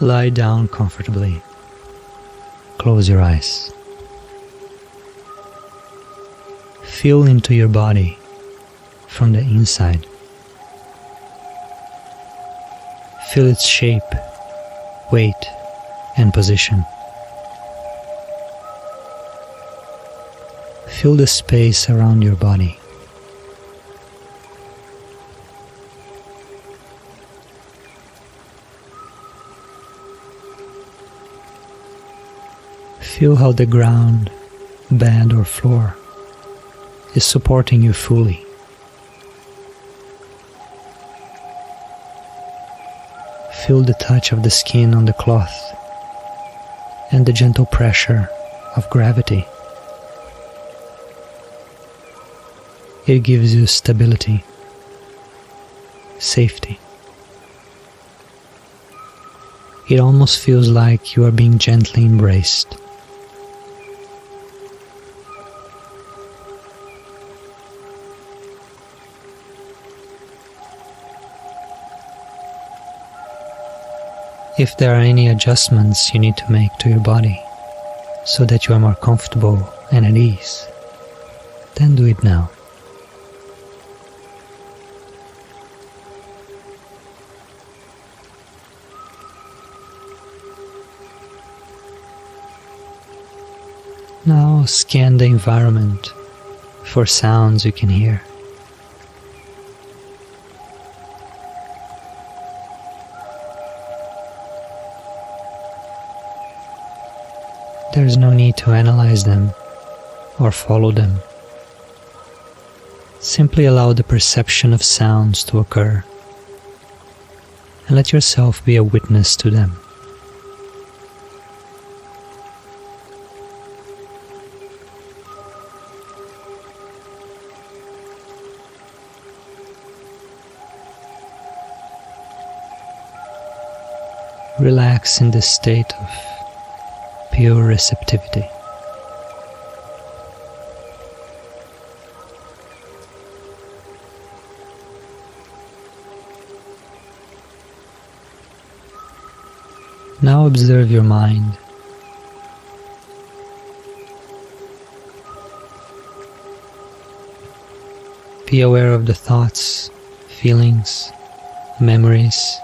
Lie down comfortably. Close your eyes. Feel into your body from the inside. Feel its shape, weight, and position. Feel the space around your body. Feel how the ground, bed or floor is supporting you fully. Feel the touch of the skin on the cloth and the gentle pressure of gravity. It gives you stability, safety. It almost feels like you are being gently embraced. If there are any adjustments you need to make to your body so that you are more comfortable and at ease, then do it now. Now scan the environment for sounds you can hear. There is no need to analyze them or follow them. Simply allow the perception of sounds to occur and let yourself be a witness to them. Relax in this state of pure receptivity. Now observe your mind. Be aware of the thoughts, feelings, memories,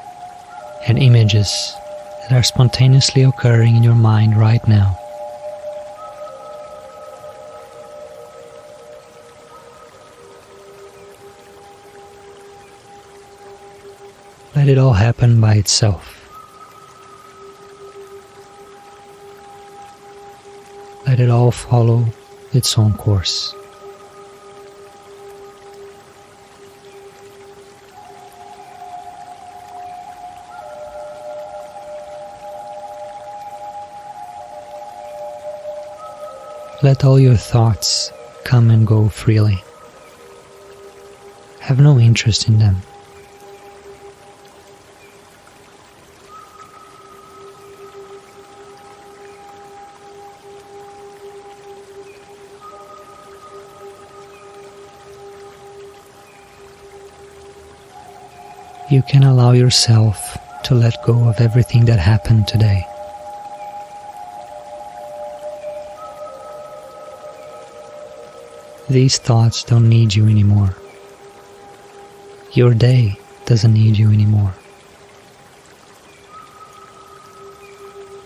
and images that are spontaneously occurring in your mind right now. Let it all happen by itself. Let it all follow its own course. Let all your thoughts come and go freely. Have no interest in them. You can allow yourself to let go of everything that happened today. These thoughts don't need you anymore. Your day doesn't need you anymore.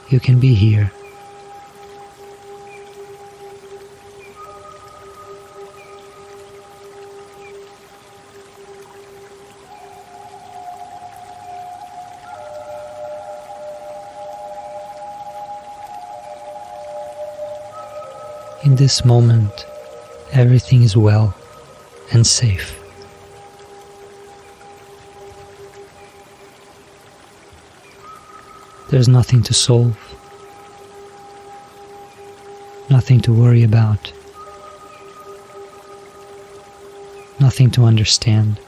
You can be here. In this moment, everything is well and safe. There's nothing to solve, nothing to worry about, nothing to understand,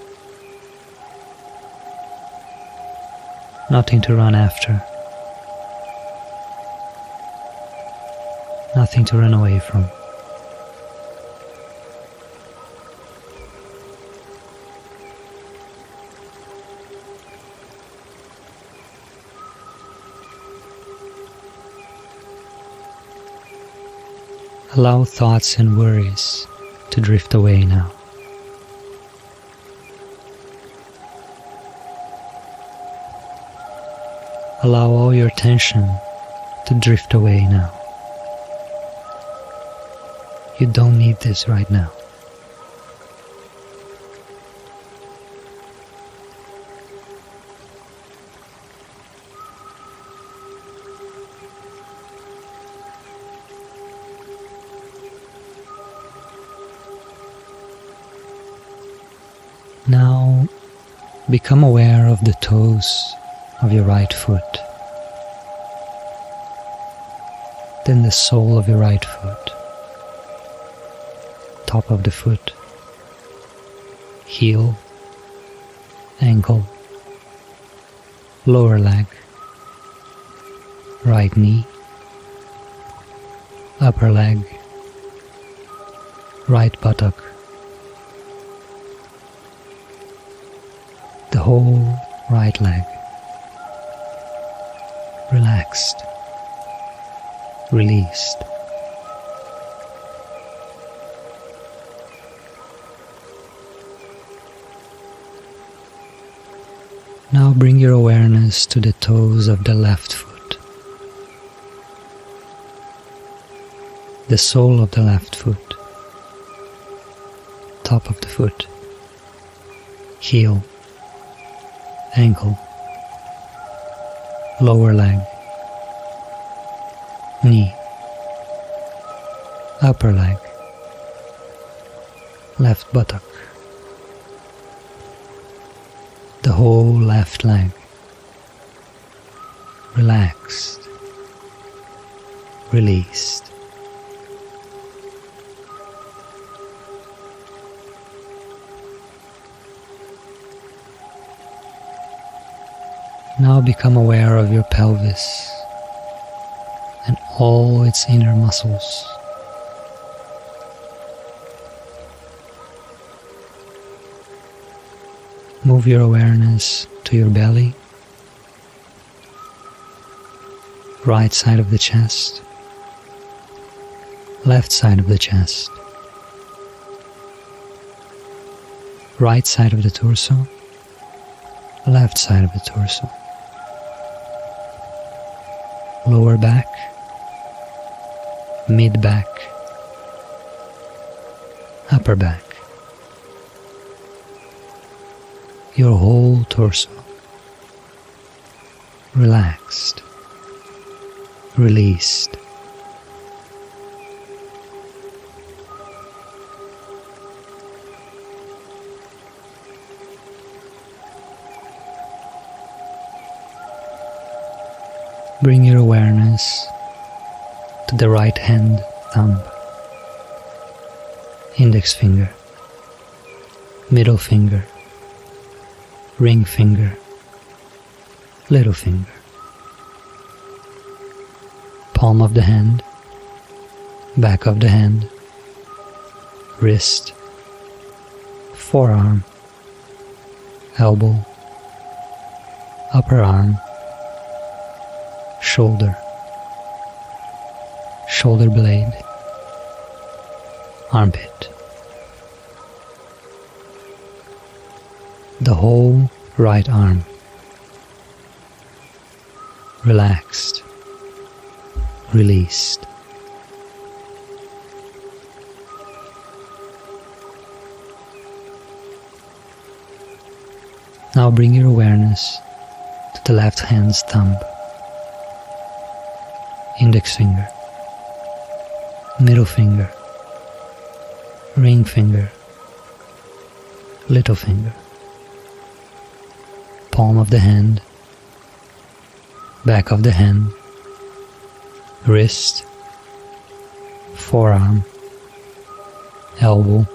nothing to run after, nothing to run away from. Allow thoughts and worries to drift away now. Allow all your tension to drift away now. You don't need this right now. Now, become aware of the toes of your right foot, then the sole of your right foot, top of the foot, heel, ankle, lower leg, right knee, upper leg, right buttock, the whole right leg, relaxed, released. Now bring your awareness to the toes of the left foot, the sole of the left foot, top of the foot, heel, ankle, lower leg, knee, upper leg, left buttock, the whole left leg, relaxed, released. Now become aware of your pelvis and all its inner muscles. Move your awareness to your belly, right side of the chest, left side of the chest, right side of the torso, left side of the torso, lower back, mid back, upper back, your whole torso, relaxed, released. Bring your awareness to the right hand thumb, index finger, middle finger, ring finger, little finger, palm of the hand, back of the hand, wrist, forearm, elbow, upper arm, shoulder, shoulder blade, armpit. The whole right arm, relaxed, released. Now bring your awareness to the left hand's thumb, index finger, middle finger, ring finger, little finger, palm of the hand, back of the hand, wrist, forearm, elbow,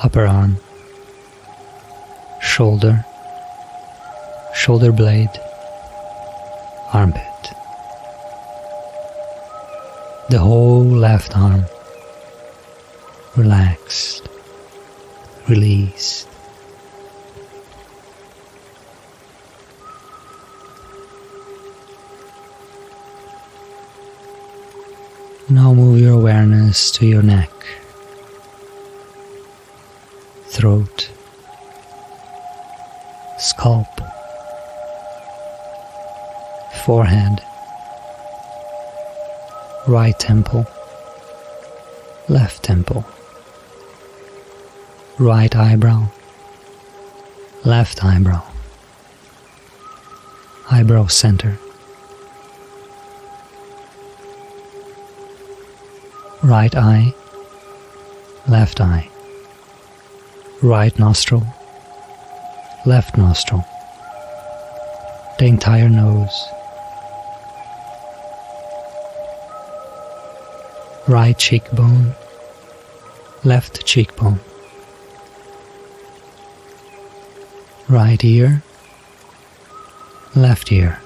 upper arm, shoulder, shoulder blade, armpit. The whole left arm, relaxed, released. your awareness to your neck, throat, scalp, forehead, right temple, left temple, right eyebrow, left eyebrow, eyebrow center, right eye, left eye, right nostril, left nostril, the entire nose, right cheekbone, left cheekbone, right ear, left ear,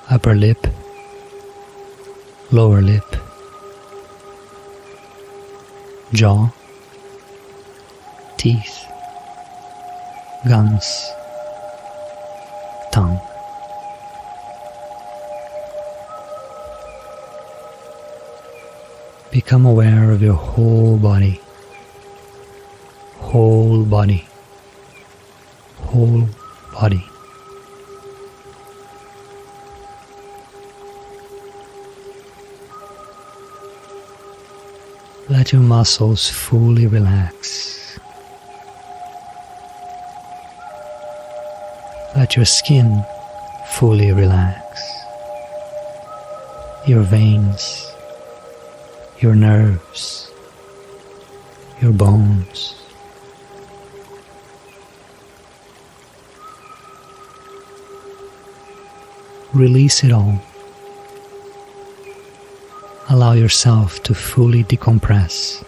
upper lip, lower lip, jaw, teeth, gums, tongue. Become aware of your whole body, whole body, whole body. Let your muscles fully relax. Let your skin fully relax. Your veins, your nerves, your bones. Release it all. Allow yourself to fully decompress.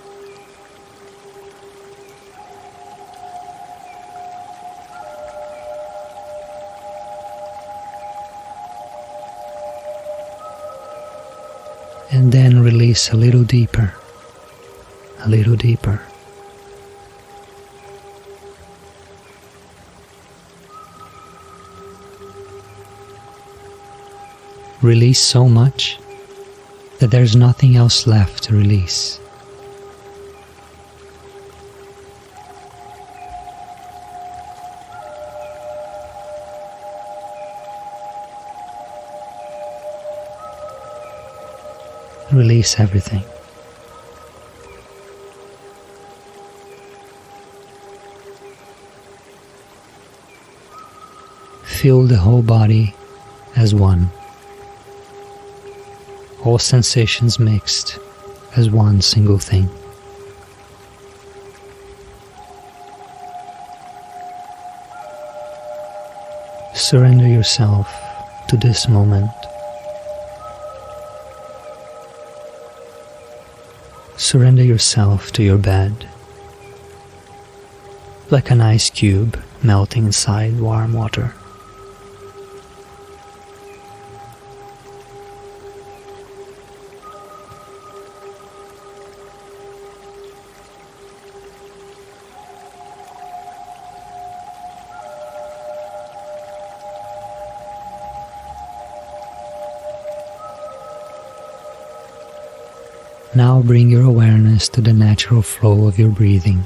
And then release a little deeper, a little deeper. Release so much that there's nothing else left to release. Release everything. Feel the whole body as one. All sensations mixed as one single thing. Surrender yourself to this moment. Surrender yourself to your bed, like an ice cube melting inside warm water. Now bring your awareness to the natural flow of your breathing.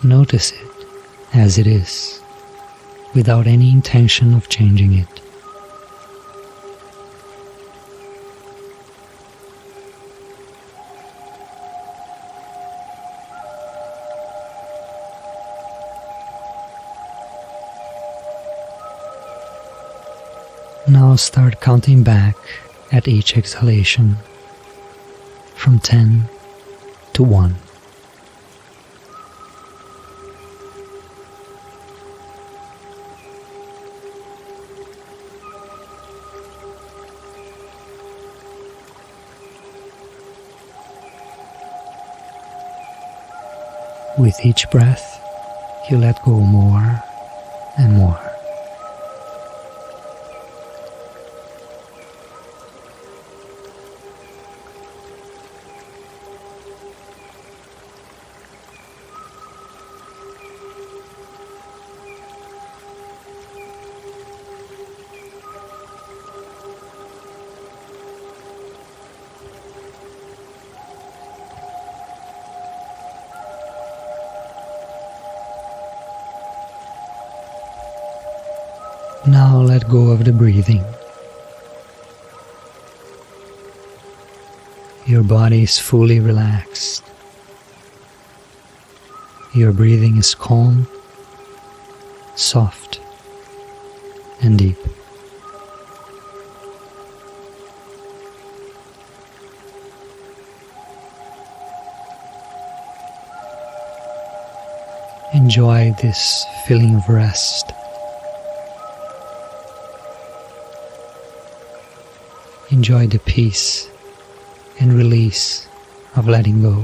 Notice it as it is, without any intention of changing it. Now start counting back at each exhalation from 10 to 1. With each breath, you let go more and more. Now let go of the breathing. Your body is fully relaxed. Your breathing is calm, soft, and deep. Enjoy this feeling of rest. Enjoy the peace and release of letting go.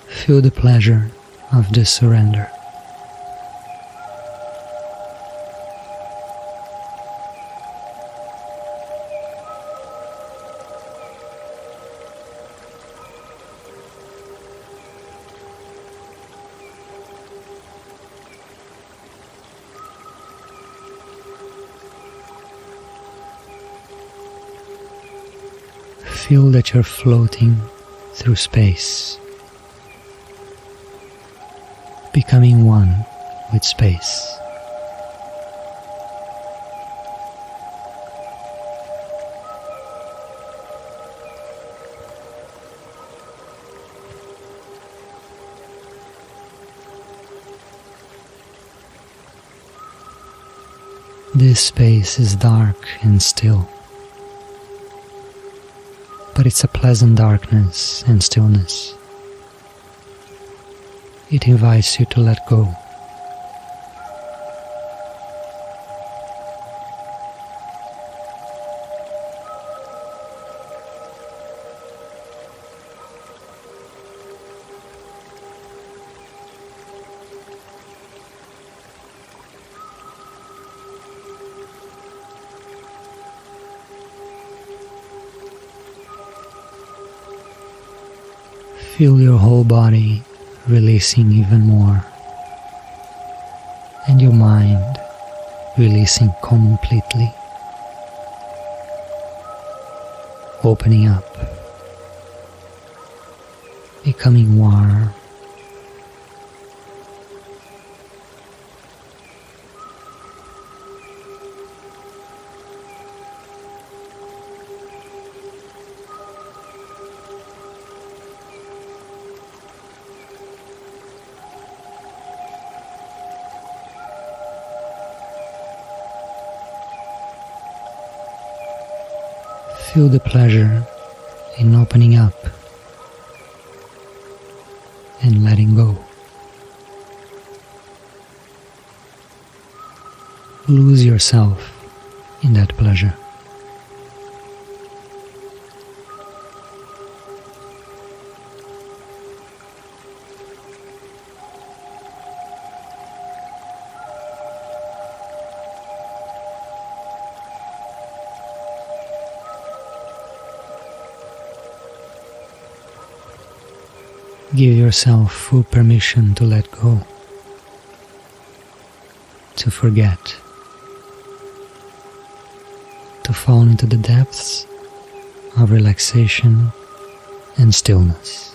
Feel the pleasure of this surrender. Feel that you're floating through space, becoming one with space. This space is dark and still. But it's a pleasant darkness and stillness. It invites you to let go. Feel your whole body releasing even more, and your mind releasing completely, opening up, becoming warm. Feel the pleasure in opening up and letting go. Lose yourself in that pleasure. Give yourself full permission to let go, to forget, to fall into the depths of relaxation and stillness.